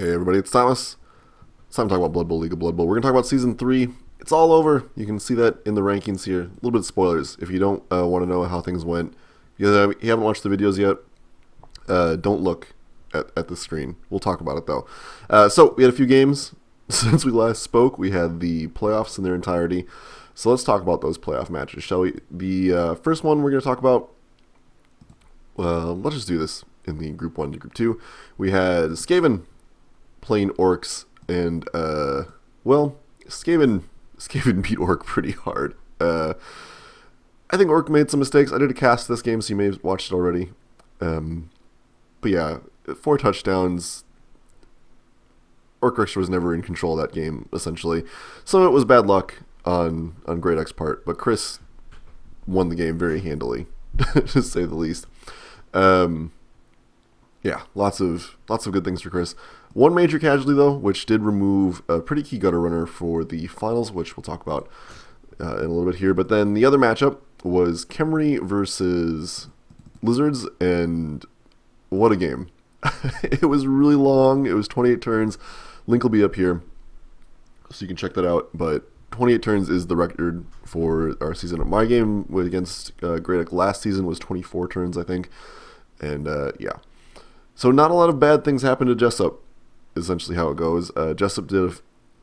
Hey everybody, it's Thomas. It's time to talk about Blood Bowl, League of Blood Bowl. We're going to talk about Season 3. It's all over. You can see that in the rankings here. A little bit of spoilers. If you don't want to know how things went, if you haven't watched the videos yet, don't look at the screen. We'll talk about it though. So we had a few games since we last spoke. We had the playoffs in their entirety. So let's talk about those playoff matches, shall we? The first one we're going to talk about, let's just do this in the Group 1 to Group 2. We had Skaven playing Orcs, and Skaven beat Orc pretty hard. I think Orc made some mistakes. I did a cast this game, so you may have watched it already. But yeah, 4 touchdowns. Orc was never in control of that game, essentially. Some of it was bad luck on Great X's part, but Chris won the game very handily, to say the least. Yeah, lots of good things for Chris. One major casualty, though, which did remove a pretty key gutter runner for the finals, which we'll talk about in a little bit here. But then the other matchup was Khemri versus Lizards, and what a game. It was really long. It was 28 turns. Link will be up here, so you can check that out. But 28 turns is the record for our season. My game against Great X last season was 24 turns, I think. And yeah. So not a lot of bad things happened to Jessup, essentially how it goes. Jessup did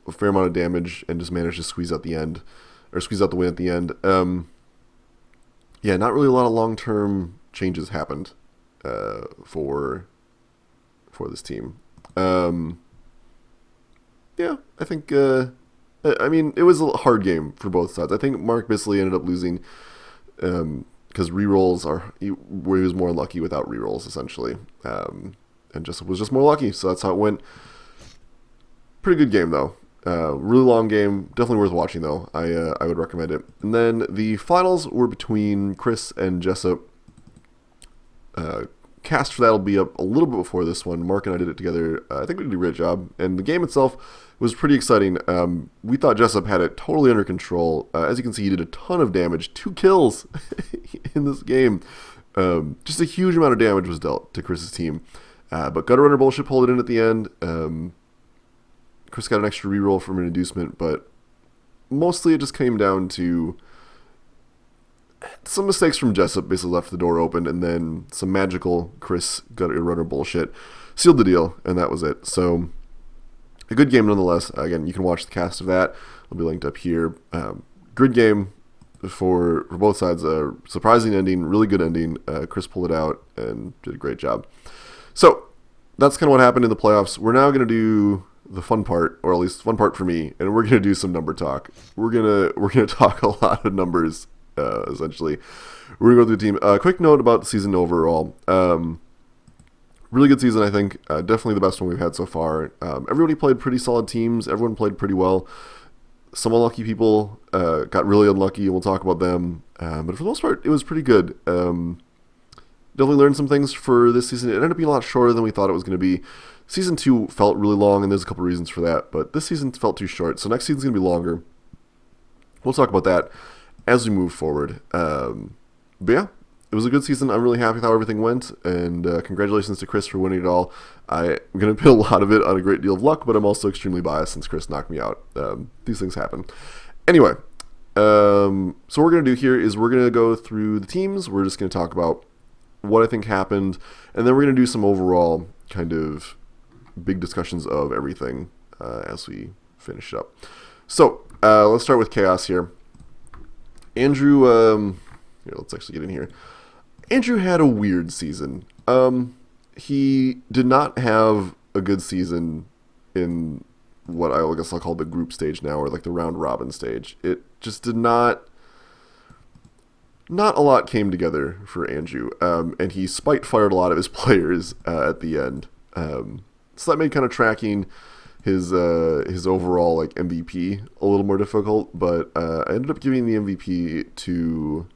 a fair amount of damage and just managed to squeeze out the win at the end. Yeah, not really a lot of long-term changes happened for this team. Yeah, I think, I mean, it was a hard game for both sides. I think Mark Bisley ended up losing because rerolls he was more unlucky without rerolls, essentially. And was just more lucky, so that's how it went. Pretty good game, though. Really long game. Definitely worth watching, though. I would recommend it. And then the finals were between Chris and Jessup. Cast for that will be up a little bit before this one. Mark and I did it together. I think we did a great job. And the game itself was pretty exciting. We thought Jessup had it totally under control. As you can see, he did a ton of damage. 2 kills in this game. Just a huge amount of damage was dealt to Chris's team. But Gutter Runner bullshit pulled it in at the end. Chris got an extra reroll from an inducement, but mostly it just came down to some mistakes from Jessup, basically left the door open, and then some magical Chris Gutter Runner bullshit sealed the deal, and that was it. So a good game nonetheless. Again, you can watch the cast of that. It'll be linked up here. Good game for both sides. A surprising ending, really good ending. Chris pulled it out and did a great job. So that's kind of what happened in the playoffs. We're now going to do the fun part, or at least fun part for me, and we're going to do some number talk. We're gonna talk a lot of numbers. Essentially, we're gonna go through the team. Quick note about the season overall. Really good season, I think. Definitely the best one we've had so far. Everybody played pretty solid teams. Everyone played pretty well. Some unlucky people got really unlucky, and we'll talk about them. But for the most part, it was pretty good. Definitely learned some things for this season. It ended up being a lot shorter than we thought it was going to be. Season 2 felt really long, and there's a couple reasons for that. But this season felt too short, so next season's going to be longer. We'll talk about that as we move forward. But yeah, it was a good season. I'm really happy with how everything went, and congratulations to Chris for winning it all. I'm going to put a lot of it on a great deal of luck, but I'm also extremely biased since Chris knocked me out. These things happen. Anyway, so what we're going to do here is we're going to go through the teams. We're just going to talk about what I think happened, and then we're going to do some overall kind of big discussions of everything as we finish up. So let's start with Chaos here. Andrew, here, let's actually get in here. Andrew had a weird season. He did not have a good season in what I guess I'll call the group stage now, or like the round robin stage. It just did not a lot came together for Andrew, and he spite-fired a lot of his players at the end. So that made kind of tracking his overall like MVP a little more difficult, but I ended up giving the MVP to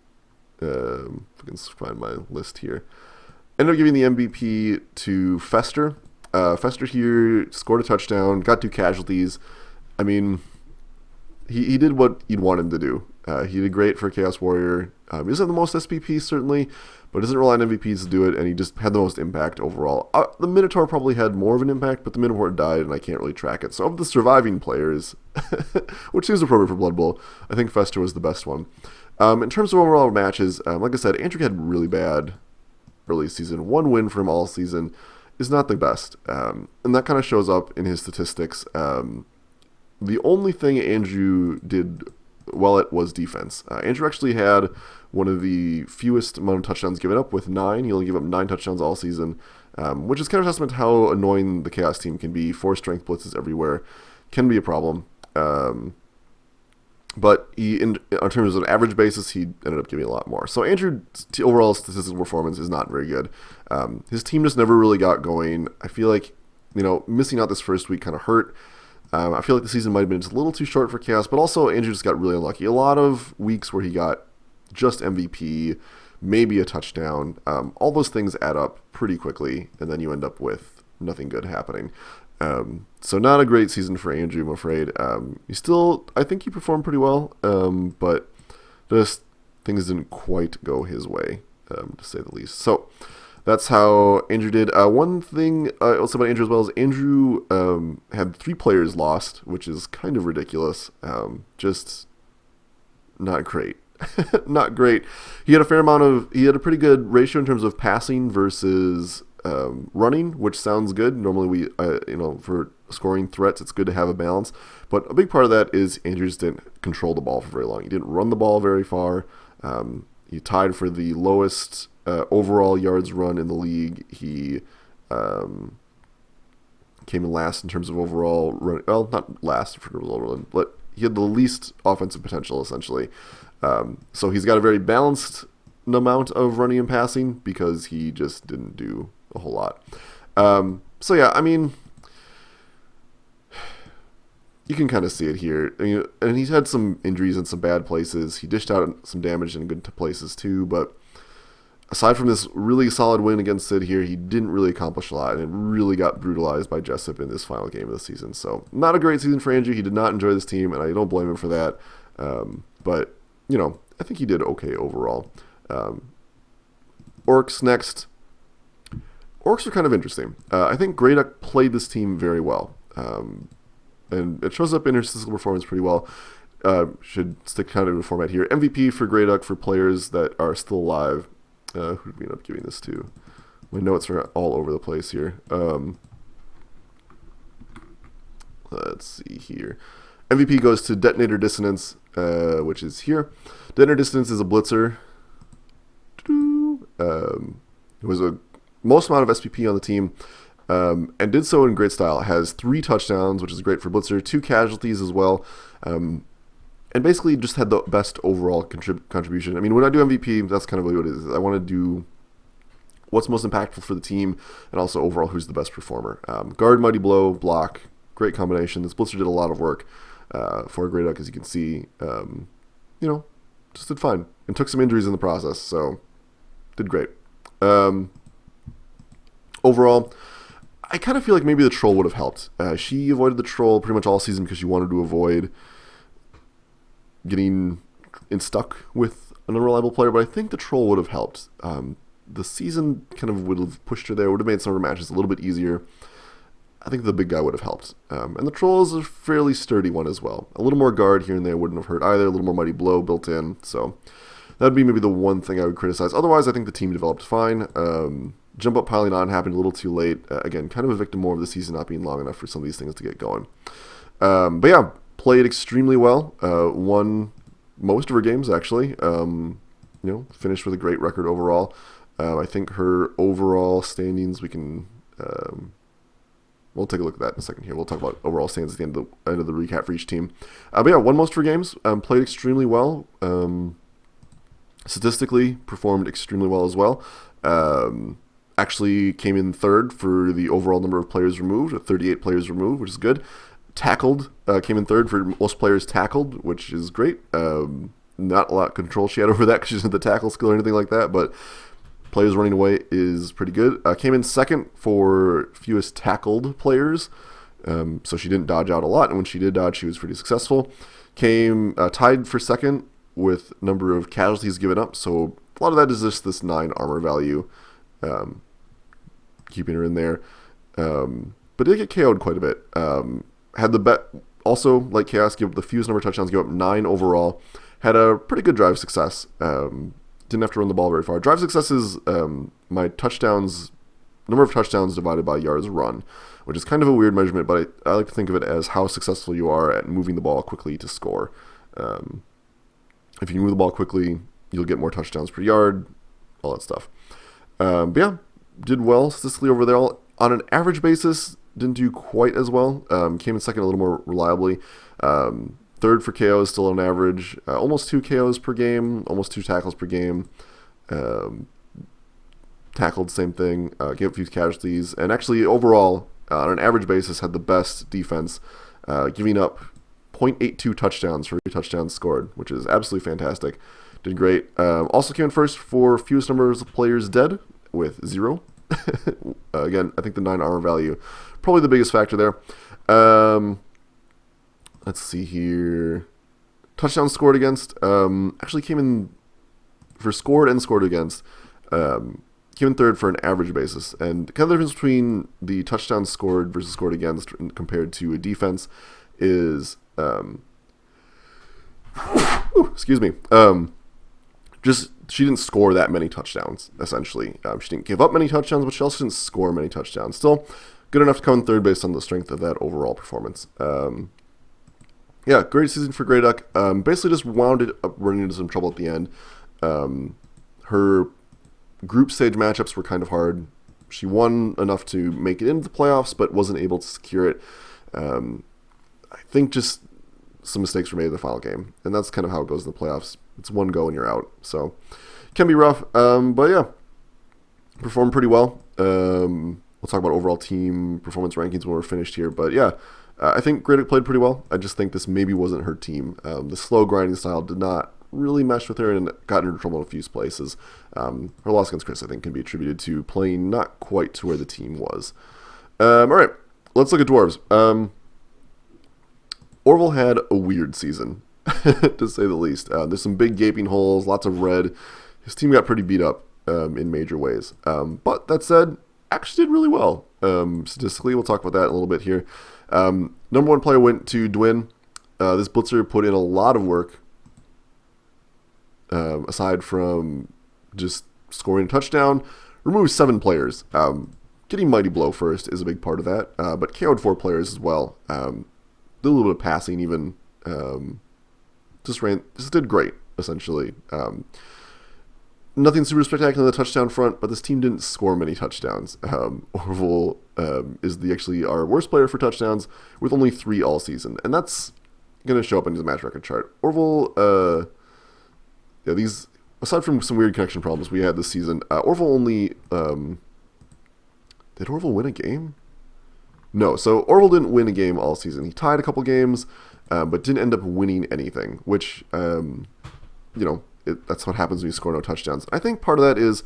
if I can find my list here. Ended up giving the MVP to Fester. Fester here scored a touchdown, got 2 casualties. I mean, he did what you'd want him to do. He did great for Chaos Warrior. He doesn't have the most SPPs, certainly, but doesn't rely on MVPs to do it, and he just had the most impact overall. The Minotaur probably had more of an impact, but the Minotaur died, and I can't really track it. So of the surviving players, which seems appropriate for Blood Bowl, I think Fester was the best one. In terms of overall matches, like I said, Andrew had really bad early season. One win for him all season is not the best, and that kind of shows up in his statistics. The only thing Andrew did well at was defense. Andrew actually had one of the fewest amount of touchdowns given up with 9. He only gave up 9 touchdowns all season, which is kind of a testament to how annoying the Chaos team can be. 4 strength blitzes everywhere can be a problem. But in terms of an average basis, he ended up giving a lot more. So Andrew's overall statistical performance is not very good. His team just never really got going. I feel like, missing out this first week kind of hurt. I feel like the season might have been just a little too short for Chaos, but also Andrew just got really unlucky. A lot of weeks where he got just MVP, maybe a touchdown. All those things add up pretty quickly, and then you end up with nothing good happening. So not a great season for Andrew, I'm afraid. I think he performed pretty well, but just things didn't quite go his way, to say the least. So that's how Andrew did. One thing also about Andrew as well is Andrew had 3 players lost, which is kind of ridiculous. Just not great. Not great. He had a pretty good ratio in terms of passing versus running, which sounds good. Normally for scoring threats, it's good to have a balance. But a big part of that is Andrew just didn't control the ball for very long. He didn't run the ball very far. He tied for the lowest overall yards run in the league. He came in last in terms of overall run. Well, not last for overall run, but he had the least offensive potential, essentially. So he's got a very balanced amount of running and passing because he just didn't do a whole lot. So yeah, I mean, you can kind of see it here. And he's had some injuries in some bad places. He dished out some damage in good places too, but aside from this really solid win against Sid here, he didn't really accomplish a lot, and it really got brutalized by Jessup in this final game of the season. So not a great season for Andrew. He did not enjoy this team, and I don't blame him for that. But, I think he did okay overall. Orcs next. Orcs are kind of interesting. I think Grey Duck played this team very well. And it shows up in her statistical performance pretty well. Should stick kind of to the format here. MVP for Grey Duck for players that are still alive. Who did we end up giving this to? My notes are all over the place here. Let's see here. MVP goes to Detonator Dissonance, which is here. Detonator Dissonance is a blitzer. It was a most amount of SPP on the team, and did so in great style. Has 3 touchdowns, which is great for blitzer, 2 casualties as well. And basically just had the best overall contribution. I mean, when I do MVP, that's kind of what it is. I want to do what's most impactful for the team and also overall who's the best performer. Guard, Mighty Blow, Block, great combination. This blitzer did a lot of work for Grey Duck, as you can see. Just did fine. And took some injuries in the process, so did great. Overall, I kind of feel like maybe the troll would have helped. She avoided the troll pretty much all season because she wanted to avoid getting stuck with an unreliable player, but I think the troll would have helped. The season kind of would have pushed her there, would have made some of her matches a little bit easier. I think the big guy would have helped. And the troll is a fairly sturdy one as well. A little more guard here and there wouldn't have hurt either, a little more Mighty Blow built in, so that would be maybe the one thing I would criticize. Otherwise, I think the team developed fine. Jump up piling on happened a little too late. Again, kind of a victim more of the season not being long enough for some of these things to get going. But yeah, played extremely well. Won most of her games, actually. Finished with a great record overall. I think her overall standings, we can... we'll take a look at that in a second here. We'll talk about overall standings at the end of the recap for each team. But yeah, won most of her games. Played extremely well. Statistically, performed extremely well as well. Actually came in third for the overall number of players removed, 38 players removed, which is good. Tackled, came in third for most players tackled, which is great. Not a lot of control she had over that because she doesn't have the tackle skill or anything like that, but players running away is pretty good. Came in second for fewest tackled players, so she didn't dodge out a lot, and when she did dodge, she was pretty successful. Came tied for second with number of casualties given up. So a lot of that is just this 9 armor value, keeping her in there. But did get KO'd quite a bit. Had the bet also, like Chaos, give up the fewest number of touchdowns, give up 9 overall. Had a pretty good drive success. Didn't have to run the ball very far. Drive success is my touchdowns, number of touchdowns divided by yards run, which is kind of a weird measurement, but I like to think of it as how successful you are at moving the ball quickly to score. If you can move the ball quickly, you'll get more touchdowns per yard, all that stuff. But yeah, did well statistically over there. On an average basis, didn't do quite as well. Came in second a little more reliably. Third for KOs, still on average. Almost 2 KOs per game, almost 2 tackles per game. Tackled, same thing. Gave up a few casualties. And actually, overall, on an average basis, had the best defense, giving up 0.82 touchdowns for every touchdown scored, which is absolutely fantastic. Did great. Also came in first for fewest numbers of players dead, with 0. Again, I think the 9 armor value, probably the biggest factor there. Let's see here. Touchdowns scored against, actually came in for scored and scored against. Came in third for an average basis. And kind of the difference between the touchdowns scored versus scored against compared to a defense is, excuse me, just she didn't score that many touchdowns, essentially. She didn't give up many touchdowns, but she also didn't score many touchdowns. Still good enough to come in third based on the strength of that overall performance. Yeah, great season for Grey Duck. Basically just wound it up running into some trouble at the end. Her group stage matchups were kind of hard. She won enough to make it into the playoffs, but wasn't able to secure it. I think just some mistakes were made in the final game, and that's kind of how it goes in the playoffs. It's one go and you're out, so can be rough. But yeah, performed pretty well. We'll talk about overall team performance rankings when we're finished here, but yeah, I think Grey Duck played pretty well. I just think this maybe wasn't her team. The slow grinding style did not really mesh with her and got her into trouble in a few places. Her loss against Chris, I think, can be attributed to playing not quite to where the team was. All right, let's look at Dwarves. Orville had a weird season, to say the least. There's some big gaping holes, lots of red. His team got pretty beat up in major ways. But that said, actually did really well statistically. We'll talk about that in a little bit here. Number 1 player went to Dwin. This blitzer put in a lot of work, aside from just scoring a touchdown. Removed 7 players. Getting Mighty Blow first is a big part of that, but KO'd 4 players as well. Did a little bit of passing even. Just did great, essentially. Nothing super spectacular on the touchdown front, but this team didn't score many touchdowns. Orville is actually our worst player for touchdowns, with only 3 all season, and that's going to show up in the match record chart. Orville, these, aside from some weird connection problems we had this season, Orville only, did Orville win a game? No, so Orville didn't win a game all season. He tied a couple games, but didn't end up winning anything, which, that's what happens when you score no touchdowns. I think part of that is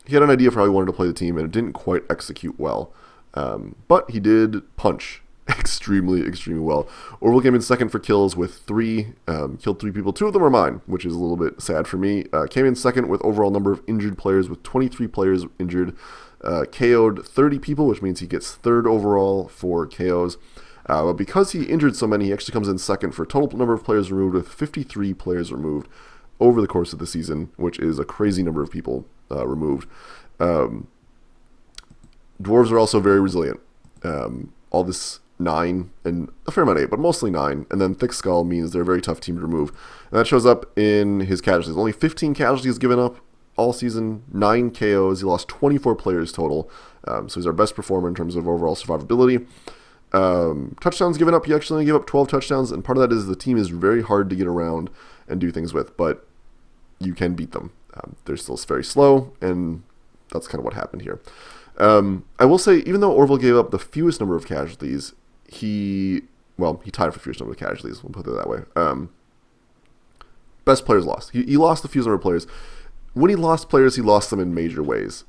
he had an idea for how he wanted to play the team, and it didn't quite execute well. But he did punch extremely, extremely well. Orville came in second for kills with 3, killed 3 people. 2 of them are mine, which is a little bit sad for me. Came in second with overall number of injured players, with 23 players injured. KO'd 30 people, which means he gets 3rd overall for KOs. But because he injured so many, he actually comes in second for total number of players removed, with 53 players removed over the course of the season, which is a crazy number of people removed. Dwarves are also very resilient. All this 9, and a fair amount of 8, but mostly 9, and then Thick Skull means they're a very tough team to remove. And that shows up in his casualties. Only 15 casualties given up all season, 9 KOs. He lost 24 players total, so he's our best performer in terms of overall survivability. Touchdowns given up, he actually only gave up 12 touchdowns, and part of that is the team is very hard to get around and do things with, but you can beat them. They're still very slow, and that's kind of what happened here. I will say, even though Orville gave up the fewest number of casualties, he tied for fewest number of casualties, we'll put it that way. Best players lost. He lost the fewest number of players. When he lost players, he lost them in major ways.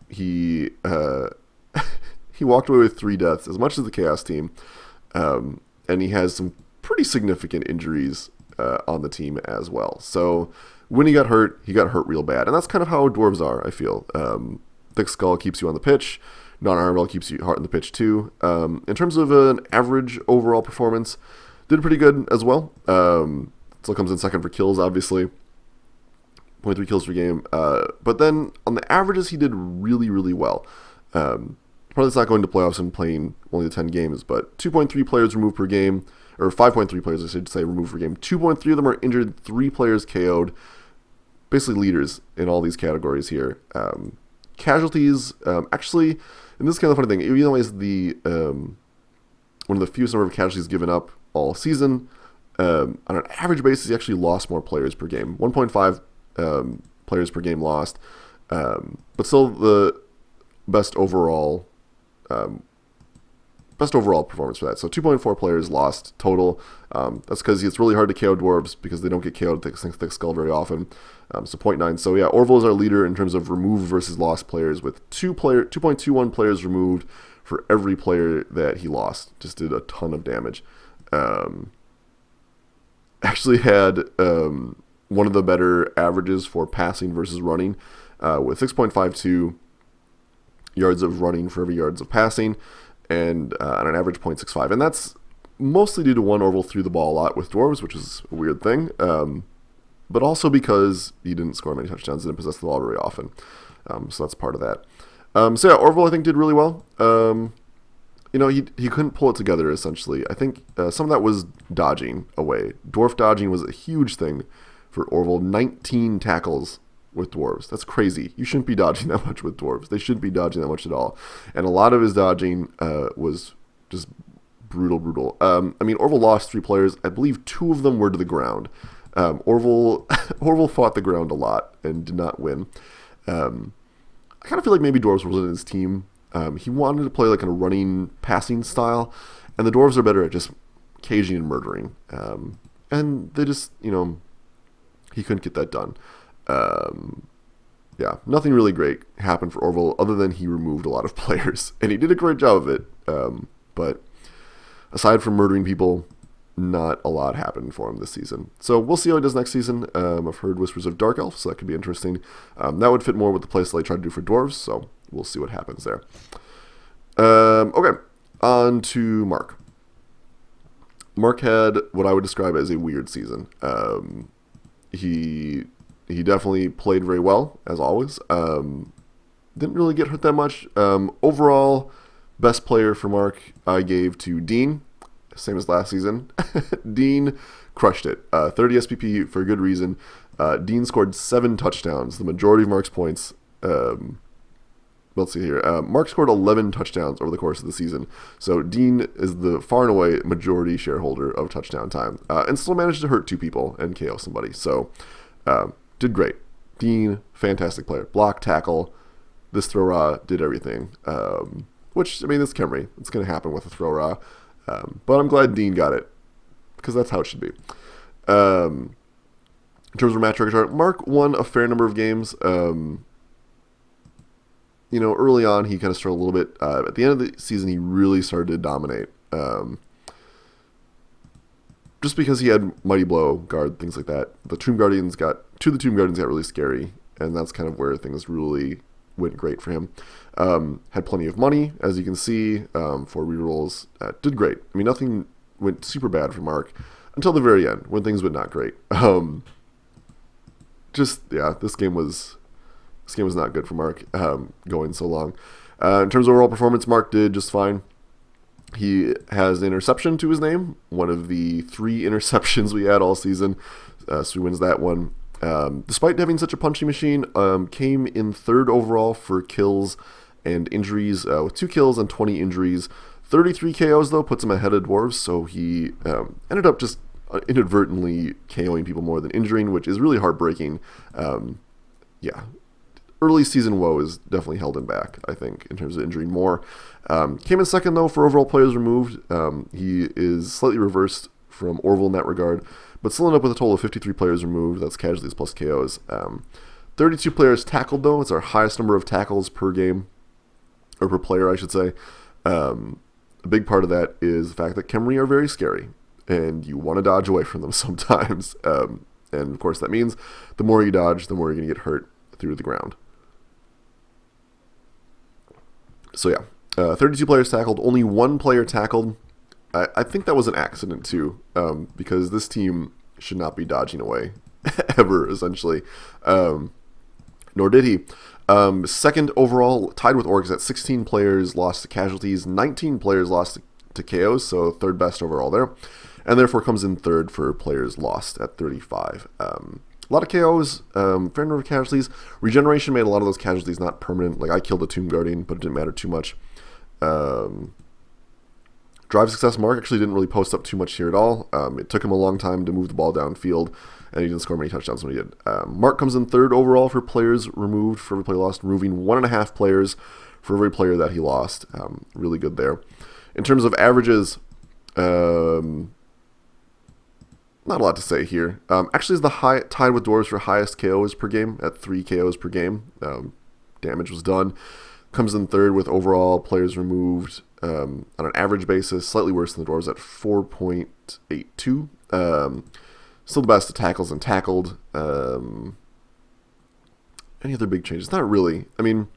He walked away with 3 deaths, as much as the Chaos team, and he has some pretty significant injuries on the team as well. So when he got hurt real bad. And that's kind of how dwarves are, I feel. Thick Skull keeps you on the pitch. Non-Armor keeps you hard on the pitch too. In terms of an average overall performance, did pretty good as well. Still comes in second for kills, obviously. 0.3 kills per game. But then on the averages, he did really, really well. Probably it's not going to playoffs and playing only the 10 games, but 2.3 players removed per game, or 5.3 players, I should say, removed per game. 2.3 of them are injured, 3 players KO'd. Basically leaders in all these categories here. Casualties, actually, and this is kind of the funny thing, even though he's the one of the fewest number of casualties given up all season, on an average basis, he actually lost more players per game. 1.5 players per game lost, but still the best overall performance for that. So 2.4 players lost total. That's because it's really hard to KO dwarves because they don't get KO'd Thick Skull very often. So 0.9. So yeah, Orville is our leader in terms of removed versus lost players with 2.21 players removed for every player that he lost. Just did a ton of damage. Actually had one of the better averages for passing versus running with 6.52 yards of running for every yards of passing, and on an average 0.65. And that's mostly due to one Orville threw the ball a lot with dwarves, which is a weird thing, but also because he didn't score many touchdowns, didn't possess the ball very often. So that's part of that. So yeah, Orville I think did really well. He couldn't pull it together essentially. I think some of that was dodging away. Dwarf dodging was a huge thing for Orville. 19 tackles with dwarves. That's crazy. You shouldn't be dodging that much with dwarves. They shouldn't be dodging that much at all. And a lot of his dodging was just brutal. Orville lost 3 players. I believe 2 of them were to the ground. Orville fought the ground a lot and did not win. I kind of feel like maybe dwarves wasn't his team. He wanted to play like in a running, passing style, and the dwarves are better at just caging and murdering. And they just, he couldn't get that done. Nothing really great happened for Orville other than he removed a lot of players, and he did a great job of it. But aside from murdering people, not a lot happened for him this season. So we'll see how he does next season. I've heard whispers of Dark Elf, so that could be interesting. That would fit more with the playstyle I tried to do for dwarves, so we'll see what happens there. Okay, on to Mark. Mark had what I would describe as a weird season. He definitely played very well, as always. Didn't really get hurt that much. Overall, best player for Mark I gave to Dean, same as last season. Dean crushed it. 30 SPP for a good reason. Dean scored 7 touchdowns, the majority of Mark's points. Let's see here. Mark scored 11 touchdowns over the course of the season. So Dean is the far and away majority shareholder of touchdown time. And still managed to hurt 2 people and KO somebody. So did great. Dean, fantastic player. Block, tackle. This throw raw did everything. Which, it's Khemri. It's going to happen with a throw raw. But I'm glad Dean got it. Because that's how it should be. In terms of match record, Mark won a fair number of games. Early on, he kind of struggled a little bit. At the end of the season, he really started to dominate. Just because he had Mighty Blow, Guard, things like that. The Tomb Guardians got really scary, and that's kind of where things really went great for him. Had plenty of money, as you can see, for rerolls. Did great. Nothing went super bad for Mark until the very end, when things went not great. This game was not good for Mark, going so long. In terms of overall performance, Mark did just fine. He has an interception to his name, one of the 3 interceptions we had all season, so he wins that one. Despite having such a punchy machine, came in 3rd overall for kills and injuries, with 2 kills and 20 injuries. 33 KOs, though, puts him ahead of dwarves, so he ended up just inadvertently KOing people more than injuring, which is really heartbreaking. Early season woe is definitely held him back, I think, in terms of injuring more. Came in 2nd, though, for overall players removed. He is slightly reversed from Orville in that regard, but still ended up with a total of 53 players removed. That's casualties plus KOs. 32 players tackled, though. It's our highest number of tackles per game, or per player, I should say. A big part of that is the fact that Khemri are very scary. and you want to dodge away from them sometimes. And of course, that means the more you dodge, the more you're going to get hurt through the ground. So yeah, 32 players tackled, only one player tackled. I think that was an accident too, because this team should not be dodging away ever, essentially. Nor did he. Second overall, tied with Orcs at 16 players lost to casualties, 19 players lost to KOs, so third best overall there. And therefore comes in third for players lost at 35. A lot of KOs, fair number of casualties. Regeneration made a lot of those casualties not permanent. Like I killed a Tomb Guardian, but it didn't matter too much. Drive success, Mark actually didn't really post up too much here at all. It took him a long time to move the ball downfield, and he didn't score many touchdowns when he did. Mark comes in third overall for players removed for every player lost, removing 1.5 players for every player that he lost. Really good there. In terms of averages, not a lot to say here. Actually, is the tied with Dwarves for highest KOs per game at 3 KOs per game. Damage was done. Comes in third with overall players removed on an average basis, slightly worse than the Dwarves at 4.82. Still the best at tackles and tackled. Any other big changes? Not really. I mean,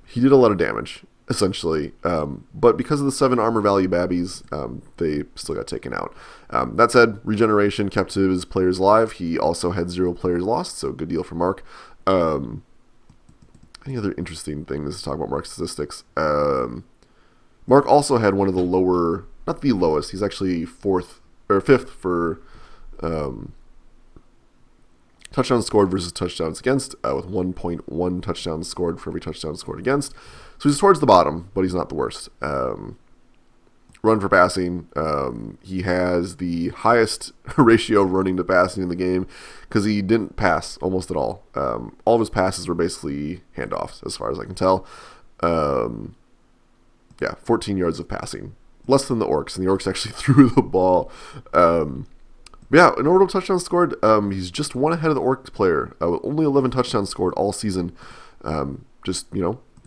he did a lot of damage, essentially. But because of the 7 armor value babbies, they still got taken out. That said, regeneration kept his players alive. He also had 0 players lost, so good deal for Mark. Any other interesting things to talk about Mark's statistics? Mark also had one of the lower, not the lowest, he's actually 5th for touchdowns scored versus touchdowns against, with 1.1 touchdowns scored for every touchdown scored against. So he's towards the bottom, but he's not the worst. Run for passing, he has the highest ratio of running to passing in the game because he didn't pass almost at all. All of his passes were basically handoffs, as far as I can tell. 14 yards of passing. Less than the Orcs, and the Orcs actually threw the ball. In order to touchdowns scored, he's just one ahead of the Orcs player, with only 11 touchdowns scored all season.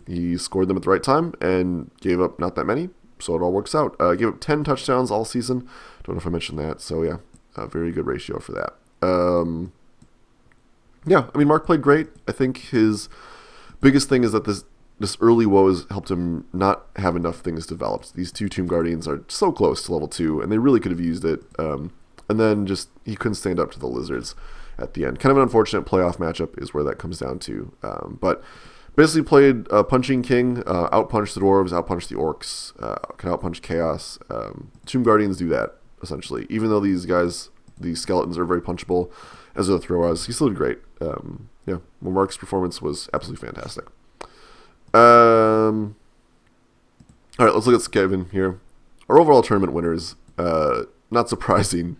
He scored them at the right time and gave up not that many, so it all works out. Gave up 10 touchdowns all season. Don't know if I mentioned that, so yeah, a very good ratio for that. Mark played great. I think his biggest thing is that this early woes helped him not have enough things developed. These 2 Tomb Guardians are so close to level 2, and they really could have used it. And then just he couldn't stand up to the Lizards at the end. Kind of an unfortunate playoff matchup is where that comes down to. But basically played Punching King, outpunched the Dwarves, outpunched the Orcs, can outpunch Chaos. Tomb Guardians do that, essentially. Even though these skeletons are very punchable as a throw-outs, he still did great. Mark's performance was absolutely fantastic. All right, let's look at Kevin here. Our overall tournament winners, not surprising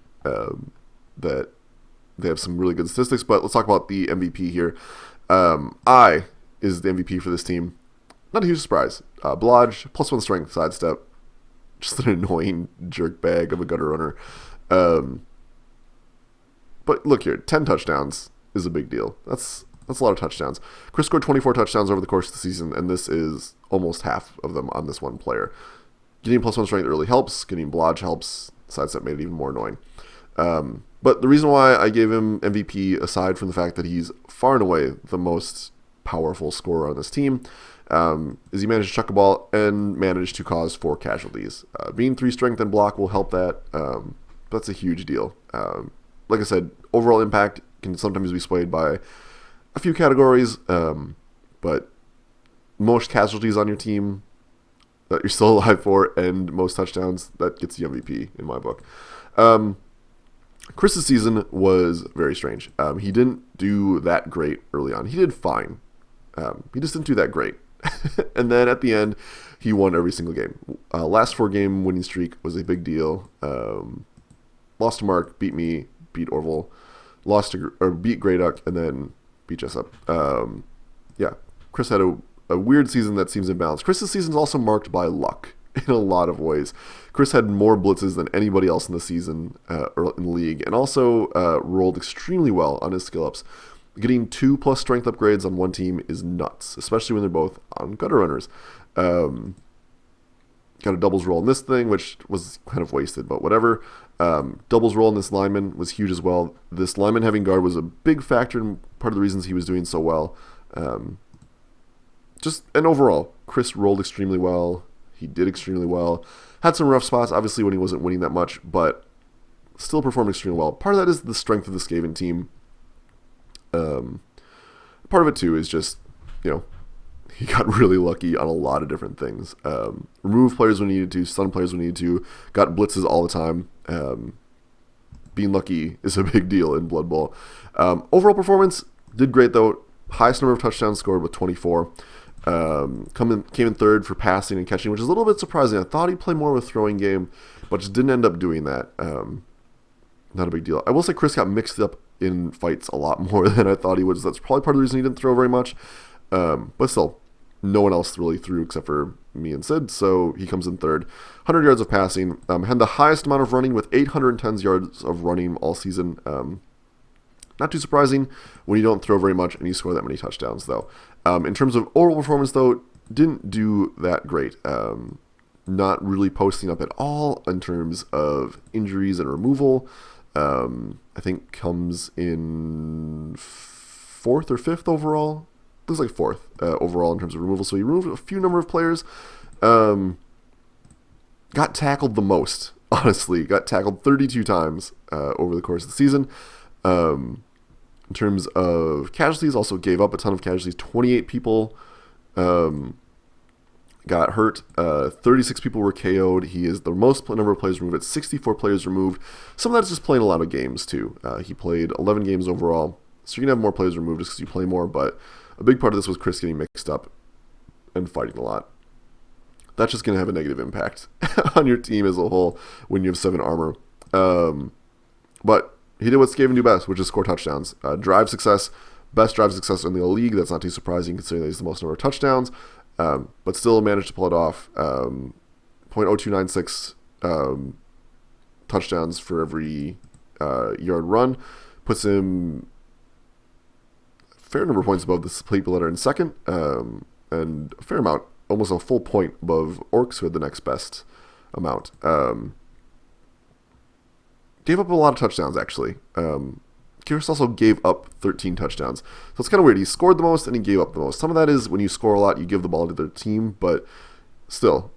that they have some really good statistics, but let's talk about the MVP here. I is the MVP for this team. Not a huge surprise. Blodge, +1 strength, sidestep. Just an annoying jerk bag of a gutter runner. But look here, 10 touchdowns is a big deal. That's a lot of touchdowns. Chris scored 24 touchdowns over the course of the season, and this is almost half of them on this one player. Getting +1 strength early helps. Getting Blodge helps. Sidestep made it even more annoying. But the reason why I gave him MVP, aside from the fact that he's far and away the most powerful scorer on this team, is he managed to chuck a ball and managed to cause 4 casualties. Being 3 strength and block will help that. That's a huge deal. Like I said, overall impact can sometimes be swayed by a few categories, but most casualties on your team that you're still alive for and most touchdowns, that gets you MVP in my book. Chris's season was very strange. He didn't do that great early on. He did fine. He just didn't do that great. And then at the end, he won every single game. Last 4-game winning streak was a big deal. Lost to Mark, beat me, beat Orville, beat Greyduck, and then beat Jessup. Chris had a weird season that seems imbalanced. Chris's season is also marked by luck in a lot of ways. Chris had more blitzes than anybody else in the season or in the league, and also rolled extremely well on his skill ups. Getting 2+ strength upgrades on one team is nuts, especially when they're both on gutter runners. got a doubles roll in this thing, which was kind of wasted, but whatever. Doubles roll in this lineman was huge as well. This lineman having guard was a big factor in part of the reasons he was doing so well. And overall, Chris rolled extremely well. He did extremely well. Had some rough spots, obviously, when he wasn't winning that much, but still performed extremely well. Part of that is the strength of the Skaven team. Part of it, too, is just, he got really lucky on a lot of different things. Removed players when needed to, stun players when needed to, got blitzes all the time. Being lucky is a big deal in Blood Bowl. Overall performance, did great though. Highest number of touchdowns scored with 24. Came in third for passing and catching, which is a little bit surprising. I thought he'd play more of a throwing game, but just didn't end up doing that. Not a big deal. I will say Chris got mixed up in fights a lot more than I thought he would. So that's probably part of the reason he didn't throw very much. But still, no one else really threw except for me and Sid, so he comes in third. 100 yards of passing. Had the highest amount of running with 810 yards of running all season. Not too surprising when you don't throw very much and you score that many touchdowns, though. In terms of overall performance, though, didn't do that great. Not really posting up at all in terms of injuries and removal. I think comes in 4th or 5th overall. Looks like 4th overall in terms of removal. So he removed a few number of players. Got tackled the most, honestly. Got tackled 32 times over the course of the season. In terms of casualties, also gave up a ton of casualties. 28 people got hurt. 36 people were KO'd. He is the most number of players removed at 64 players removed. Some of that is just playing a lot of games, too. He played 11 games overall. So you're going to have more players removed just because you play more, but a big part of this was Chris getting mixed up and fighting a lot. That's just going to have a negative impact on your team as a whole when you have 7 armor. But he did what Skaven do best, which is score touchdowns. Drive success, best drive success in the league. That's not too surprising considering that he's the most number of touchdowns. But still managed to pull it off. 0.0296 touchdowns for every yard run. Puts him fair number of points above the people that are in second, and a fair amount, almost a full point above Orcs, who had the next best amount. Gave up a lot of touchdowns, actually. Kyrus also gave up 13 touchdowns. So it's kind of weird. He scored the most and he gave up the most. Some of that is when you score a lot, you give the ball to their team, but still,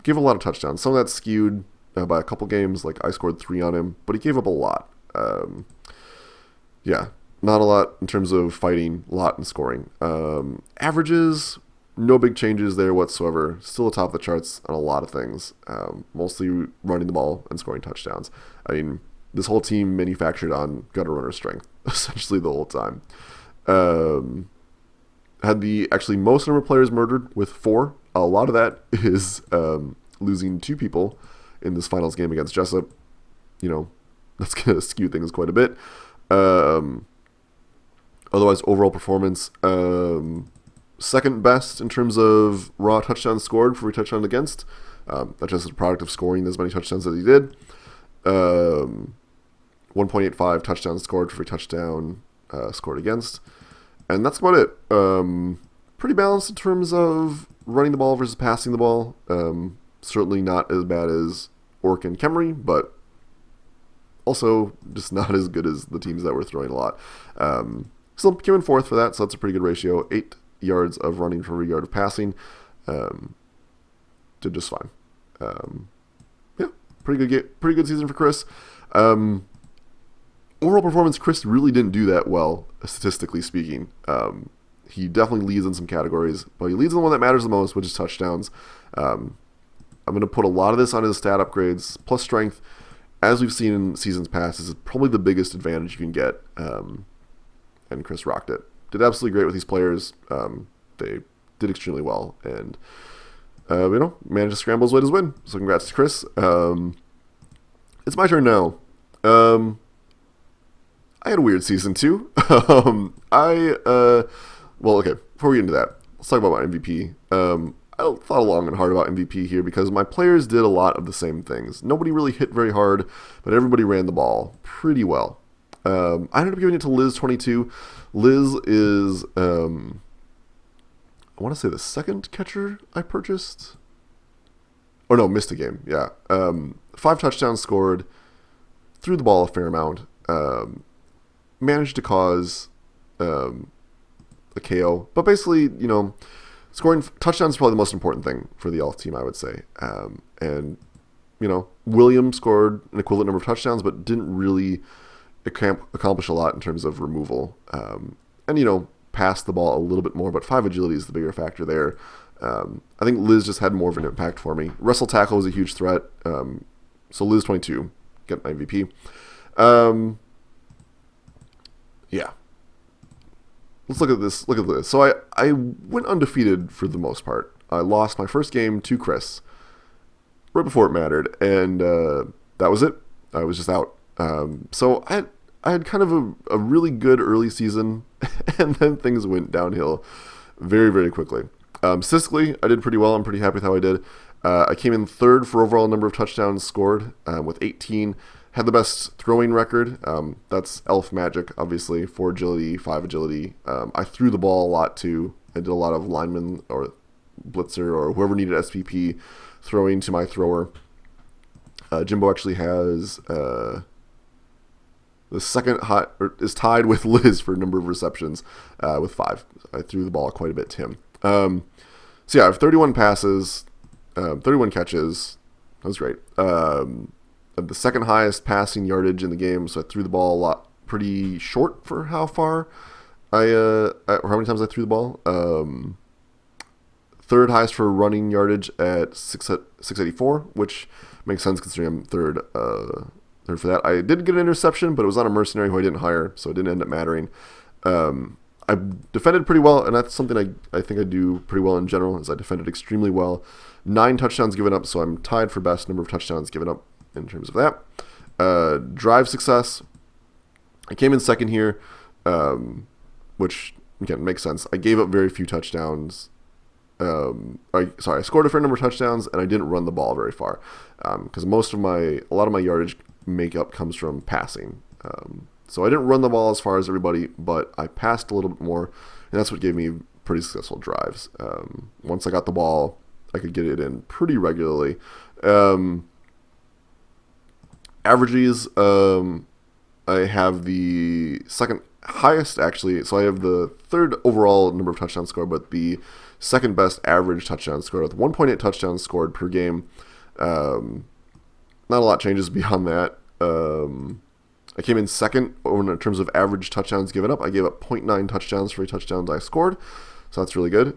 gave a lot of touchdowns. Some of that's skewed by a couple games, like I scored 3 on him, but he gave up a lot. Not a lot in terms of fighting, a lot in scoring. Averages, no big changes there whatsoever. Still atop the charts on a lot of things. Mostly running the ball and scoring touchdowns. I mean, this whole team manufactured on gutter runner strength, essentially the whole time. Had the actually most number of players murdered with 4. A lot of that is losing 2 people in this finals game against Jessup. That's going to skew things quite a bit. Otherwise, overall performance, second best in terms of raw touchdowns scored for every touchdown against. That's just a product of scoring as many touchdowns as he did. 1.85 touchdowns scored for every touchdown scored against. And that's about it. Pretty balanced in terms of running the ball versus passing the ball. Certainly not as bad as Orc and Kemry, but also just not as good as the teams that were throwing a lot. Still came in 4th for that, so that's a pretty good ratio. 8 yards of running for every yard of passing. Did just fine. Pretty good season for Chris. Overall performance, Chris really didn't do that well, statistically speaking. He definitely leads in some categories, but he leads in the one that matters the most, which is touchdowns. I'm going to put a lot of this on his stat upgrades, plus strength. As we've seen in seasons past, this is probably the biggest advantage you can get. And Chris rocked it. Did absolutely great with these players. They did extremely well. And, managed to scramble his way to his win. So congrats to Chris. It's my turn now. I had a weird season too. Before we get into that, let's talk about my MVP. I thought long and hard about MVP here because my players did a lot of the same things. Nobody really hit very hard, but everybody ran the ball pretty well. I ended up giving it to Liz22. Liz is, I want to say the second catcher I purchased. Oh no, missed a game. Yeah. 5 touchdowns scored, threw the ball a fair amount, managed to cause a KO. But basically, scoring touchdowns is probably the most important thing for the Elf team, I would say. And William scored an equivalent number of touchdowns, but didn't really accomplish a lot in terms of removal. And passed the ball a little bit more, but 5 agility is the bigger factor there. I think Liz just had more of an impact for me. Wrestle tackle was a huge threat. So Liz 22, get my MVP. Yeah. Let's look at this. So I went undefeated for the most part. I lost my first game to Chris right before it mattered, and that was it. I was just out. So I had kind of a really good early season, and then things went downhill very, very quickly. Statistically, I did pretty well. I'm pretty happy with how I did. I came in 3rd for overall number of touchdowns scored with 18. Had the best throwing record. That's Elf Magic, obviously. 4 agility, 5 agility. I threw the ball a lot, too. I did a lot of lineman or blitzer or whoever needed SPP throwing to my thrower. Jimbo actually has the second hot, or is tied with Liz for number of receptions with 5. I threw the ball quite a bit to him. So yeah, I have 31 passes, 31 catches. That was great. The second highest passing yardage in the game, so I threw the ball pretty short for how far or how many times I threw the ball. 3rd highest for running yardage at 684, which makes sense considering I'm third for that. I did get an interception, but it was on a mercenary who I didn't hire, so it didn't end up mattering. I defended pretty well, and that's something I think I do pretty well in general, is I defended extremely well. 9 touchdowns given up, so I'm tied for best number of touchdowns given up in terms of that. Drive success, I came in 2nd here, which, again, makes sense. I gave up very few touchdowns. I scored a fair number of touchdowns, and I didn't run the ball very far, because a lot of my yardage makeup comes from passing. So I didn't run the ball as far as everybody, but I passed a little bit more, and that's what gave me pretty successful drives. Once I got the ball, I could get it in pretty regularly. Averages, I have the second highest, actually. So I have the 3rd overall number of touchdowns scored, but the second best average touchdown scored with 1.8 touchdowns scored per game. Not a lot changes beyond that. I came in 2nd in terms of average touchdowns given up. I gave up 0.9 touchdowns for every touchdowns I scored, so that's really good.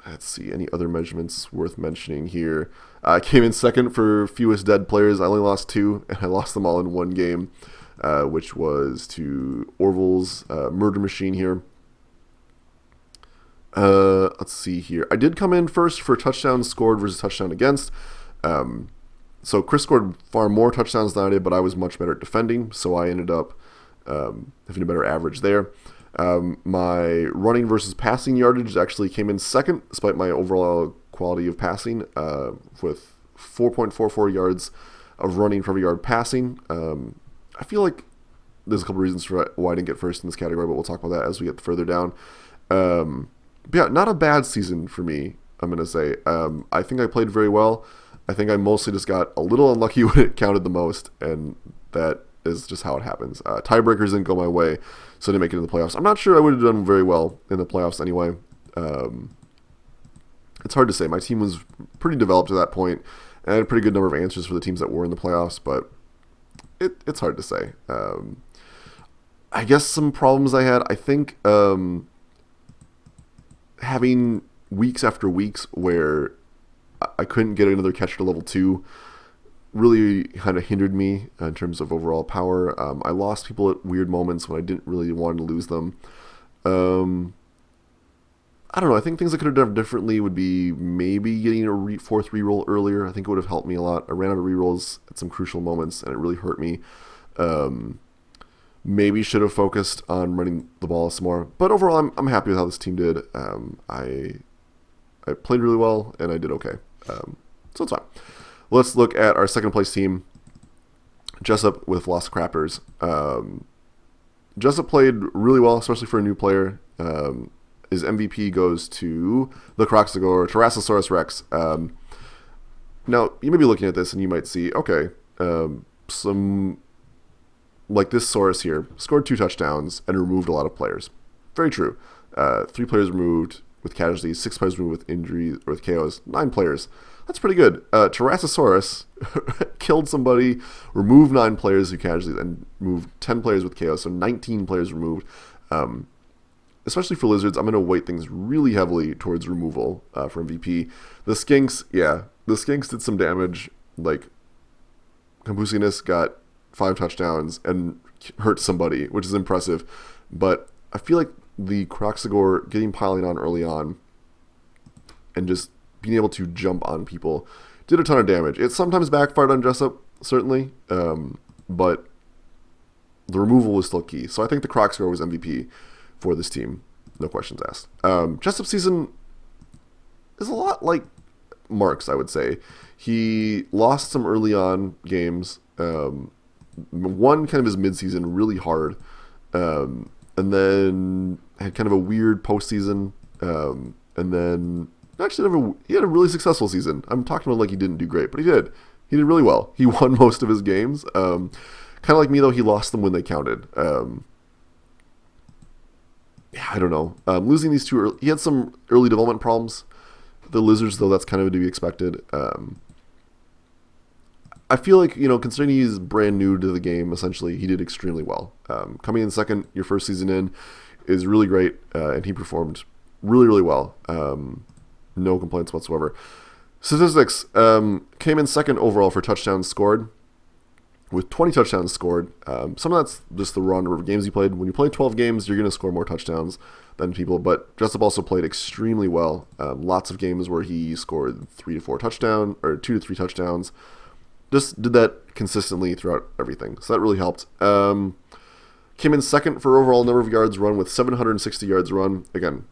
Let's see, any other measurements worth mentioning here. I came in 2nd for fewest dead players. I only lost 2, and I lost them all in 1 game, which was to Orville's Murder Machine here. Let's see here. I did come in 1st for touchdowns scored versus touchdown against. So Chris scored far more touchdowns than I did, but I was much better at defending, so I ended up having a better average there. My running versus passing yardage actually came in 2nd, despite my overall quality of passing, with 4.44 yards of running for every yard passing. I feel like there's a couple reasons for why I didn't get 1st in this category, but we'll talk about that as we get further down. But yeah, not a bad season for me, I'm going to say. I think I played very well. I think I mostly just got a little unlucky when it counted the most, and that is just how it happens. Tiebreakers didn't go my way, so I didn't make it into the playoffs. I'm not sure I would have done very well in the playoffs anyway. It's hard to say. My team was pretty developed at that point, and I had a pretty good number of answers for the teams that were in the playoffs, but it's hard to say. I guess some problems I had, I think having weeks after weeks where I couldn't get another catcher to level 2 really kind of hindered me in terms of overall power. I lost people at weird moments when I didn't really want to lose them. I don't know. I think things I could have done differently would be maybe getting a 4th reroll earlier. I think it would have helped me a lot. I ran out of rerolls at some crucial moments, and it really hurt me. Maybe should have focused on running the ball some more. But overall, I'm happy with how this team did. I played really well, and I did okay. So it's fine. Let's look at our 2nd place team, Jessup with Velocicraptors. Jessup played really well, especially for a new player. his MVP goes to the Croxagore, Tyrannosaurus Rex. Now, you may be looking at this and you might see, okay, some, like this Saurus here, scored 2 touchdowns and removed a lot of players. Very true. 3 players removed with casualties, 6 players removed with injuries or with KOs, 9 players. That's pretty good. Tyrannosaurus killed somebody, removed 9 players with casualties, and moved 10 players with KOs, so 19 players removed. Especially for lizards, I'm going to weight things really heavily towards removal for MVP. The Skinks, the Skinks did some damage. Like, Campusinus got 5 touchdowns and hurt somebody, which is impressive. But I feel like the Croxagore getting piling on early on and just being able to jump on people did a ton of damage. It sometimes backfired on Jessup, certainly, but the removal was still key. So I think the Croxagore was MVP for this team, no questions asked. Jessup's season is a lot like Mark's, I would say. He lost some early on games, won kind of his midseason really hard, and then had kind of a weird postseason, and then actually he had a really successful season. I'm talking about like he didn't do great, but he did. He did really well. He won most of his games. Kind of like me, though, he lost them when they counted. I don't know. Losing these 2 early, he had some early development problems. The Lizards, though, that's kind of to be expected. I feel like, considering he's brand new to the game, essentially, he did extremely well. Coming in second, your first season in, is really great, and he performed really, really well. No complaints whatsoever. Statistics, came in second overall for touchdowns scored, with 20 touchdowns scored. Some of that's just the raw number of games he played. When you play 12 games, you're going to score more touchdowns than people, but Jessup also played extremely well. Lots of games where he scored 3 to 4 touchdowns, or 2 to 3 touchdowns. Just did that consistently throughout everything, so that really helped. Came in second for overall number of yards run with 760 yards run. Again,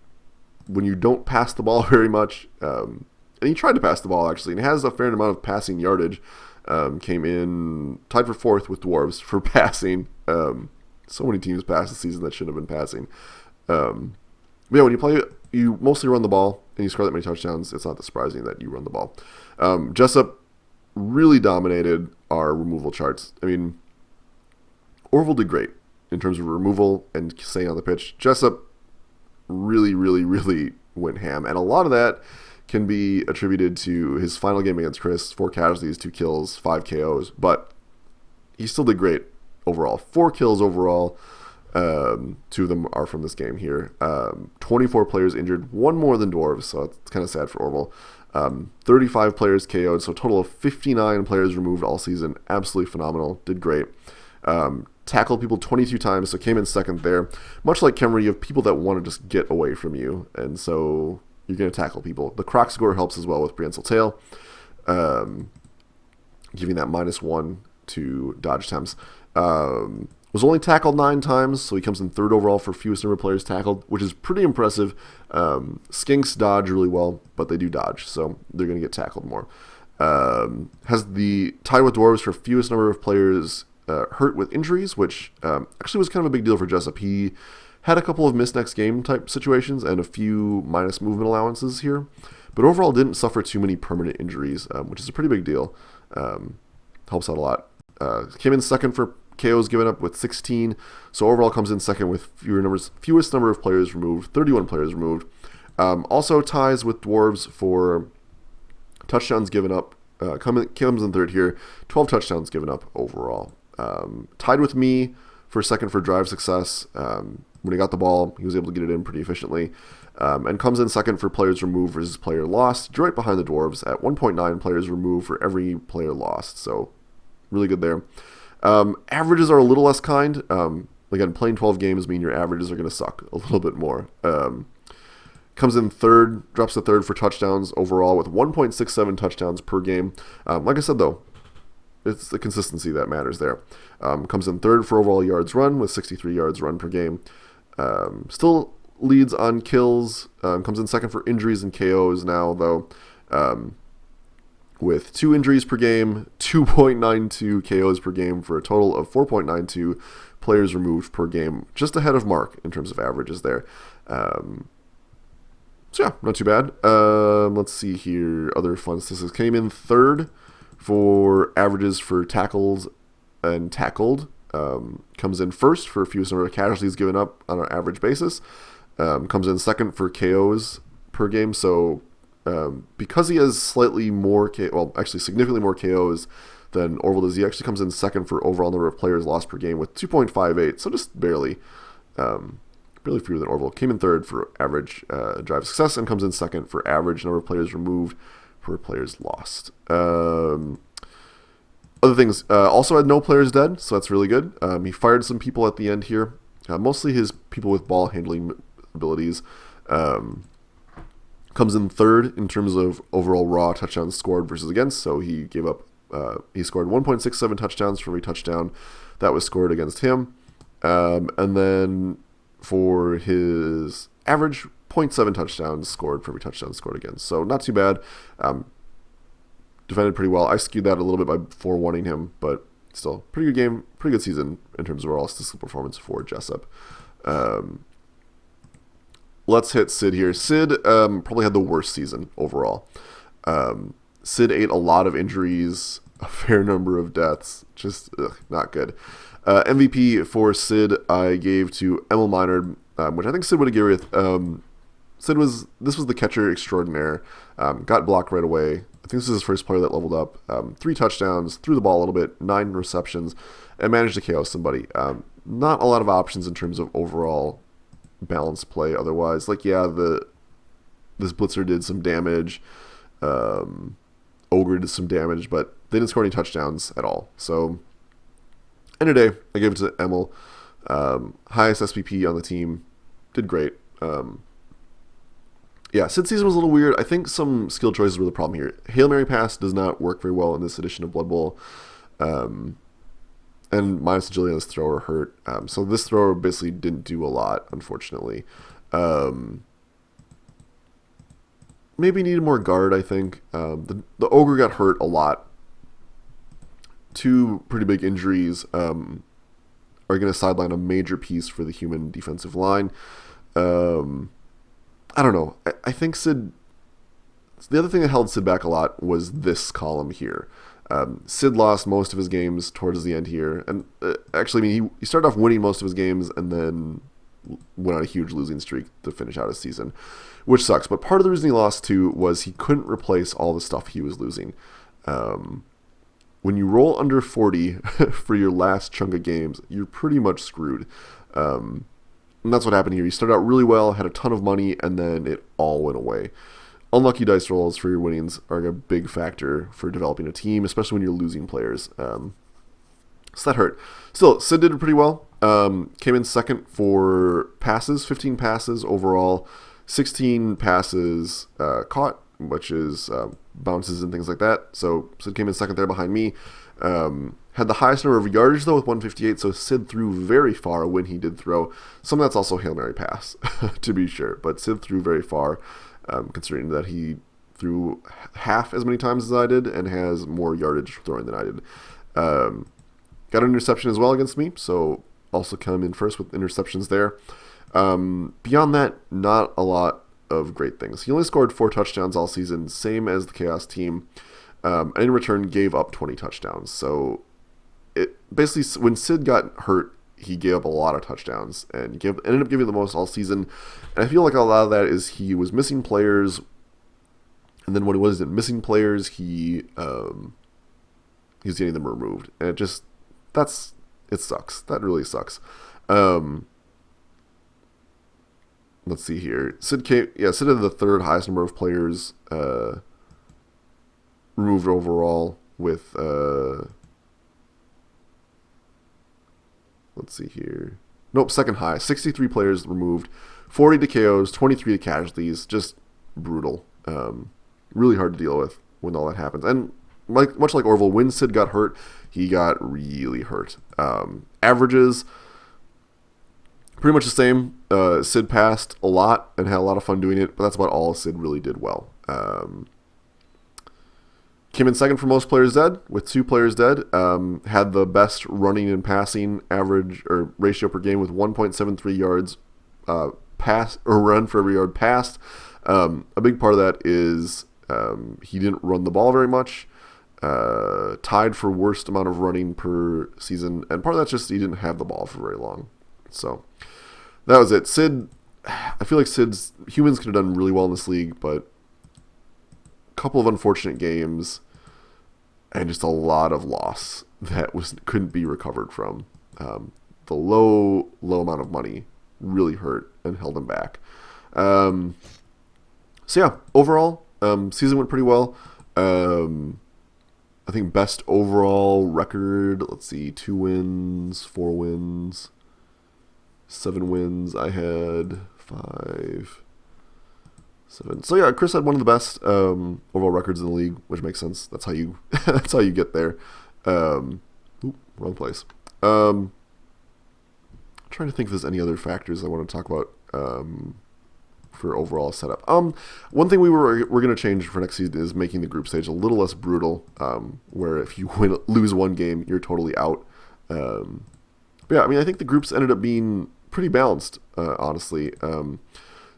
when you don't pass the ball very much, and he tried to pass the ball actually, and has a fair amount of passing yardage, came in tied for 4th with Dwarves for passing. So many teams passed this season that shouldn't have been passing. But yeah, when you play, you mostly run the ball, and you score that many touchdowns, it's not that surprising that you run the ball. Jessup really dominated our removal charts. I mean, Orville did great in terms of removal and staying on the pitch. Jessup really, really, really went ham, and a lot of that can be attributed to his final game against Chris, 4 casualties, 2 kills, 5 KOs, but he still did great overall. 4 kills overall, 2 of them are from this game here. 24 players injured, 1 more than Dwarves, so it's kind of sad for Orville. 35 players KO'd, so a total of 59 players removed all season. Absolutely phenomenal, did great. Tackled people 22 times, so came in second there. Much like Kemmerer, you have people that want to just get away from you, and so you're going to tackle people. The Croxagore helps as well with prehensile tail, giving that -1 to dodge attempts. Was only tackled 9 times, so he comes in 3rd overall for fewest number of players tackled, which is pretty impressive. Skinks dodge really well, but they do dodge, so they're going to get tackled more. Has the tied with Dwarves for fewest number of players hurt with injuries, which actually was kind of a big deal for Jessup. He had a couple of miss next game type situations and a few minus movement allowances here, but overall didn't suffer too many permanent injuries, which is a pretty big deal. Helps out a lot. Came in second for KOs given up with 16, so overall comes in second with fewest number of players removed, 31 players removed. Also ties with Dwarves for touchdowns given up. Comes in 3rd here, 12 touchdowns given up overall. Tied with me for second for drive success. When he got the ball, he was able to get it in pretty efficiently. And comes in second for players removed versus player lost, right behind the Dwarves at 1.9 players removed for every player lost. So really good there. Averages are a little less kind. Again, playing 12 games mean your averages are going to suck a little bit more. Comes in 3rd, drops to 3rd for touchdowns overall with 1.67 touchdowns per game. Like I said, though, it's the consistency that matters there. Comes in 3rd for overall yards run with 63 yards run per game. Still leads on kills. Comes in 2nd for injuries and KOs now, though, with 2 injuries per game, 2.92 KOs per game for a total of 4.92 players removed per game, just ahead of Mark in terms of averages there. So yeah, not too bad. Let's see here. Other fun statistics. Came in third for averages for tackles and tackled. Comes in first for fewest number of casualties given up on an average basis. Comes in second for KOs per game. So because he has slightly more, actually significantly more KOs than Orville does, he actually comes in second for overall number of players lost per game with 2.58. So just barely. Really fewer than Orville. Came in third for average drive success and comes in second for average number of players removed per players lost. Other things, also had no players dead, so that's really good. He fired some people at the end here, mostly his people with ball handling abilities. Comes in third in terms of overall raw touchdowns scored versus against, so he gave up. He scored 1.67 touchdowns for every touchdown that was scored against him, and then for his average 0.7 touchdowns scored for every touchdown scored against. So not too bad. Defended pretty well. I skewed that a little bit by forewarning him, but still, pretty good game, pretty good season in terms of overall statistical performance for Jessup. Let's hit Sid here. Sid probably had the worst season overall. Sid ate a lot of injuries, a fair number of deaths. Just not good. MVP for Sid I gave to Emil Minard, which I think Sid would agree with. This was the catcher extraordinaire. Got blocked right away. I think this is his first player that leveled up. 3 touchdowns, threw the ball a little bit, 9 receptions, and managed to KO somebody. Not a lot of options in terms of overall balanced play otherwise. Like, yeah, this blitzer did some damage. Ogre did some damage, but they didn't score any touchdowns at all. So, end of the day, I gave it to Emil. Highest SPP on the team. Did great. Yeah, Sid's season was a little weird. I think some skill choices were the problem here. Hail Mary pass does not work very well in this edition of Blood Bowl. And minus Julian's thrower hurt. So this thrower basically didn't do a lot, unfortunately. Maybe needed more guard, I think. The Ogre got hurt a lot. 2 pretty big injuries are going to sideline a major piece for the human defensive line. I don't know. I think Sid... The other thing that held Sid back a lot was this column here. Sid lost most of his games towards the end here. And actually, I mean, he started off winning most of his games and then went on a huge losing streak to finish out his season, which sucks. But part of the reason he lost, too, was he couldn't replace all the stuff he was losing. When you roll under 40 for your last chunk of games, you're pretty much screwed. And that's what happened here. You started out really well, had a ton of money, and then it all went away. Unlucky dice rolls for your winnings are a big factor for developing a team, especially when you're losing players. So that hurt. Still, Sid did pretty well. Came in second for passes, 15 passes overall, 16 passes caught, which is bounces and things like that. So Sid came in second there behind me. Had the highest number of yardage, though, with 158, so Sid threw very far when he did throw. Some of that's also Hail Mary pass, to be sure, but Sid threw very far, considering that he threw half as many times as I did and has more yardage throwing than I did. Got an interception as well against me, so also come in first with interceptions there. Beyond that, not a lot of great things. He only scored 4 touchdowns all season, same as the Chaos team, and in return gave up 20 touchdowns. So it basically, when Sid got hurt, he gave up a lot of touchdowns and ended up giving the most all season. And I feel like a lot of that is he was missing players, and then when he wasn't missing players, he was getting them removed, and it sucks. That really sucks. Let's see here. Sid had the 3rd highest number of players removed overall with let's see here. Nope, 2nd high. 63 players removed, 40 to KOs, 23 to casualties. Just brutal. Really hard to deal with when all that happens. And much like Orville, when Sid got hurt, he got really hurt. Averages, pretty much the same. Sid passed a lot and had a lot of fun doing it, but that's about all Sid really did well. Came in second for most players dead, with 2 players dead. Had the best running and passing average or ratio per game with 1.73 yards pass or run for every yard passed. A big part of that is he didn't run the ball very much. Tied for worst amount of running per season, and part of that's just he didn't have the ball for very long. So that was it. Sid, I feel like humans could have done really well in this league, but a couple of unfortunate games and just a lot of loss that couldn't be recovered from. The low amount of money really hurt and held him back. So yeah, overall, season went pretty well. I think best overall record, let's see, 2 wins, 4 wins, 7 wins. I had 5, 7. So yeah, Chris had one of the best overall records in the league, which makes sense. That's how you get there. Wrong place. Trying to think if there's any other factors I want to talk about for overall setup. One thing we're going to change for next season is making the group stage a little less brutal, where if you lose one game, you're totally out. But yeah, I mean, I think the groups ended up being pretty balanced, honestly.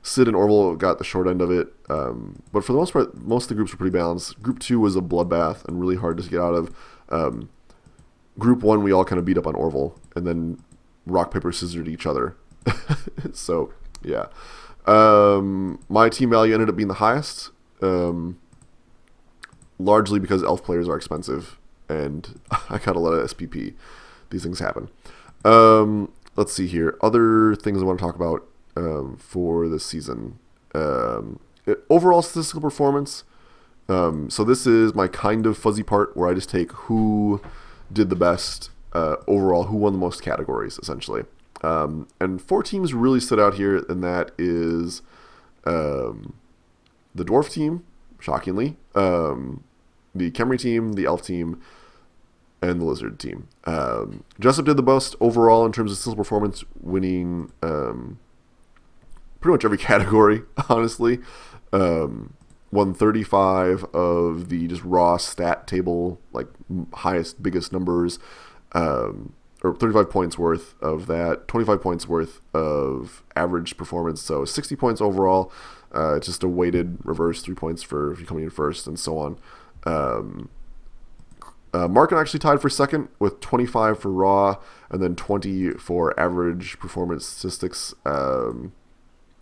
Sid and Orville got the short end of it, but for the most part, most of the groups were pretty balanced. Group 2 was a bloodbath and really hard to get out of. Group 1, we all kind of beat up on Orville, and then rock, paper, scissors each other. So, yeah. My team value ended up being the highest, largely because elf players are expensive, and I got a lot of SPP. These things happen. Let's see here. Other things I want to talk about for this season. Overall statistical performance. So this is my kind of fuzzy part where I just take who did the best overall, who won the most categories, essentially. And 4 teams really stood out here, and that is the Dwarf team, shockingly, the Khemri team, the Elf team, and the Lizard team. Jessup did the best overall in terms of statistical performance, winning pretty much every category, honestly. Won 35 of the just raw stat table, like highest, biggest numbers, or 35 points worth of that, 25 points worth of average performance, so 60 points overall. Just a weighted reverse, 3 points for if you're coming in first, and so on. Markin actually tied for second with 25 for raw, and then 20 for average performance statistics.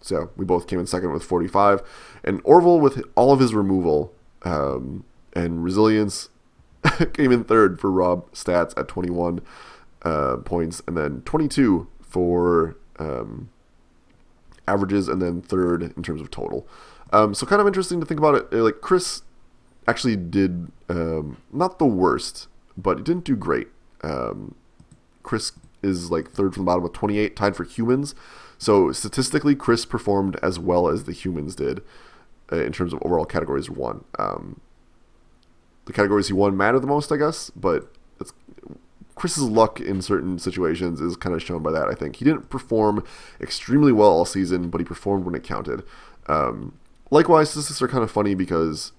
So we both came in second with 45. And Orville, with all of his removal and resilience, came in third for raw stats at 21 points, and then 22 for averages, and then third in terms of total. So kind of interesting to think about it. Like, Chris actually did not the worst, but he didn't do great. Chris is like third from the bottom with 28, tied for humans. So statistically, Chris performed as well as the humans did in terms of overall categories won. The categories he won matter the most, I guess, but Chris's luck in certain situations is kind of shown by that, I think. He didn't perform extremely well all season, but he performed when it counted. Likewise, statistics are kind of funny because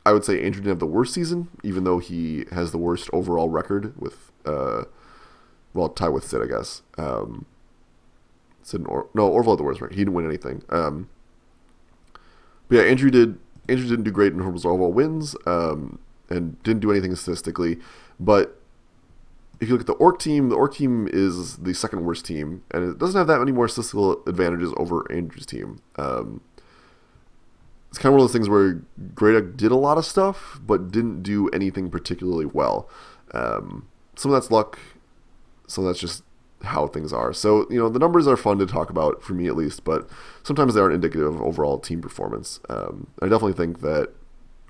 I would say Andrew didn't have the worst season, even though he has the worst overall record with, tied with Sid, I guess. Orville had the worst record. He didn't win anything. But yeah, Andrew didn't do great in terms of overall wins, and didn't do anything statistically. But if you look at the Orc team is the second worst team, and it doesn't have that many more statistical advantages over Andrew's team. It's kind of one of those things where Greyduck did a lot of stuff, but didn't do anything particularly well. Some of that's luck, some of that's just how things are. So, the numbers are fun to talk about, for me at least, but sometimes they aren't indicative of overall team performance. I definitely think that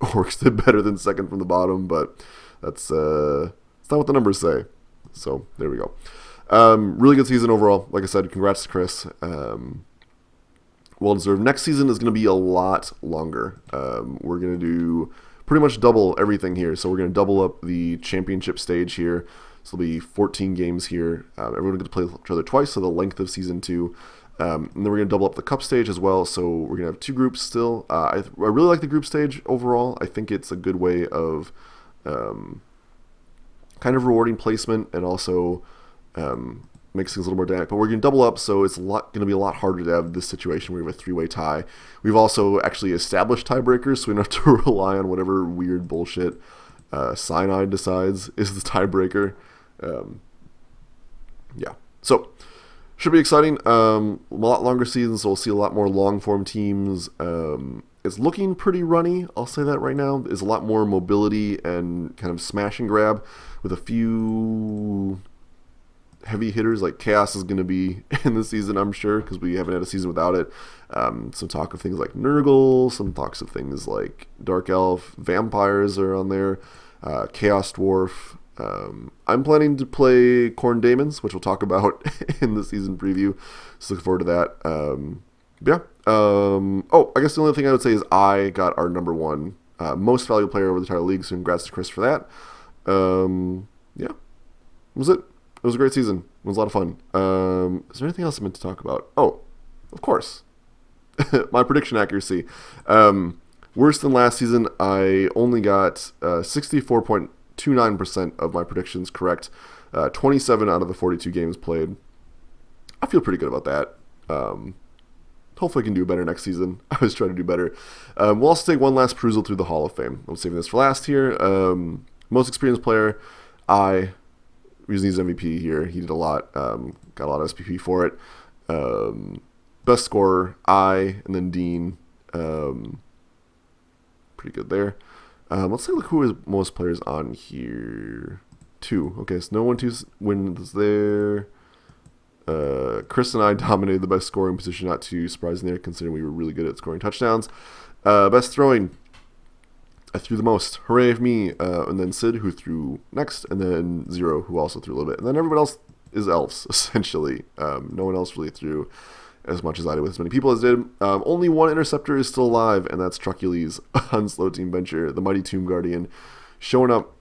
Orcs did better than second from the bottom, but it's not what the numbers say. So, there we go. Really good season overall. Like I said, congrats to Chris. Well deserved. Next season is going to be a lot longer. We're going to do pretty much double everything here. So we're going to double up the championship stage here. So there'll be 14 games here. Everyone gets to play each other twice, so the length of season 2. And then we're going to double up the cup stage as well. So we're going to have 2 groups still. I really like the group stage overall. I think it's a good way of kind of rewarding placement, and also makes things a little more dynamic. But we're going to double up, so it's going to be a lot harder to have this situation where we have a 3-way tie. We've also actually established tiebreakers, so we don't have to rely on whatever weird bullshit Cyanide decides is the tiebreaker. Yeah, so should be exciting. A lot longer seasons, so we'll see a lot more long-form teams. It's looking pretty runny, I'll say that right now. There's a lot more mobility and kind of smash and grab with a few heavy hitters. Like Chaos is going to be in the season, I'm sure, because we haven't had a season without it. Some talk of things like Nurgle, some talks of things like Dark Elf, Vampires are on there, Chaos Dwarf. I'm planning to play Corn Daemons, which we'll talk about in the season preview, so look forward to that. Yeah. I guess the only thing I would say is I got our number 1 most valuable player over the entire league, so congrats to Chris for that. Yeah, that was it. It was a great season. It was a lot of fun. Is there anything else I meant to talk about? Oh, of course. My prediction accuracy. Worse than last season. I only got 64.29% of my predictions correct. 27 out of the 42 games played. I feel pretty good about that. Hopefully I can do better next season. I was trying to do better. We'll also take one last perusal through the Hall of Fame. I'm saving this for last here. Most experienced player, using his MVP here. He did a lot. Got a lot of SPP for it. Best scorer, and then Dean. Pretty good there. Let's take a look who is most players on here. 2. Okay, so no 1-2 wins there. Chris and I dominated the best scoring position, not too surprising there, considering we were really good at scoring touchdowns. Best throwing, I threw the most. Hooray for me. And then Sid, who threw next, and then Zero, who also threw a little bit. And then everyone else is elves, essentially. No one else really threw as much as I did with as many people as did. Only one interceptor is still alive, and that's Trucules on Slow Team Venture, the Mighty Tomb Guardian. Showing up,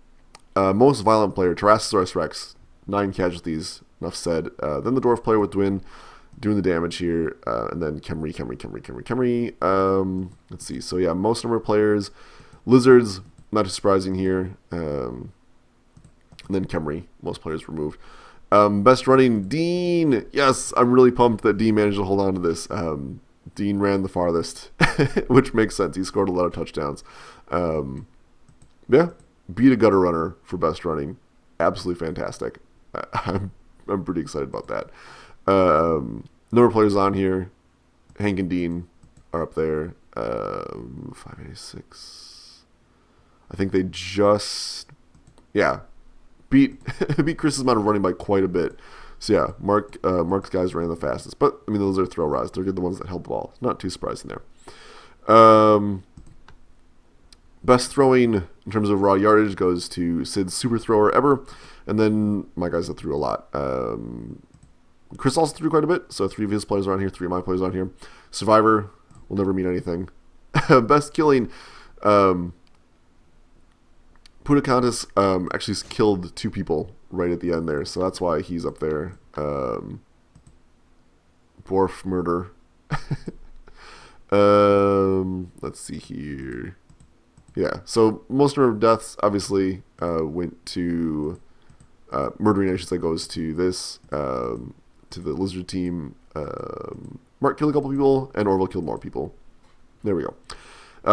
most violent player, Tyrannosaurus Rex, 9 casualties. Enough said. Then the dwarf player with Dwin doing the damage here, and then Kemri. Let's see. So yeah, most number of players. Lizards, not too surprising here. And then Kemri, most players removed. Best running, Dean. Yes, I'm really pumped that Dean managed to hold on to this. Dean ran the farthest, which makes sense. He scored a lot of touchdowns. Yeah, beat a gutter runner for best running. Absolutely fantastic. I'm pretty excited about that. Number of players on here. Hank and Dean are up there. 586. I think they just, beat Chris's amount of running by quite a bit. So yeah, Mark's guys ran the fastest. But I mean, those are throw rods. They're the ones that held the ball. Not too surprising there. Best throwing in terms of raw yardage goes to Sid's super thrower ever. And then my guys that threw a lot. Chris also threw quite a bit, so 3 of his players are on here, 3 of my players are on here. Survivor will never mean anything. Best killing. Pudakantis actually killed 2 people right at the end there, so that's why he's up there. Dwarf murder. Let's see here. Yeah, so most number of deaths obviously went to murdering, I should say, goes to this, to the lizard team. Mark killed a couple people, and Orville killed more people. There we go.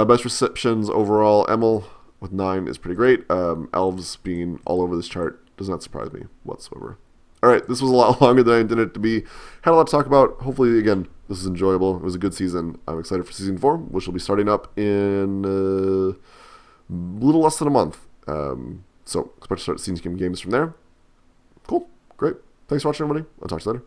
Best receptions overall, Emil with 9 is pretty great. Elves being all over this chart does not surprise me whatsoever. All right, this was a lot longer than I intended it to be. Had a lot to talk about. Hopefully, again, this is enjoyable. It was a good season. I'm excited for season 4, which will be starting up in a little less than a month. So expect to start seeing some games from there. Cool. Great. Thanks for watching, everybody. I'll talk to you later.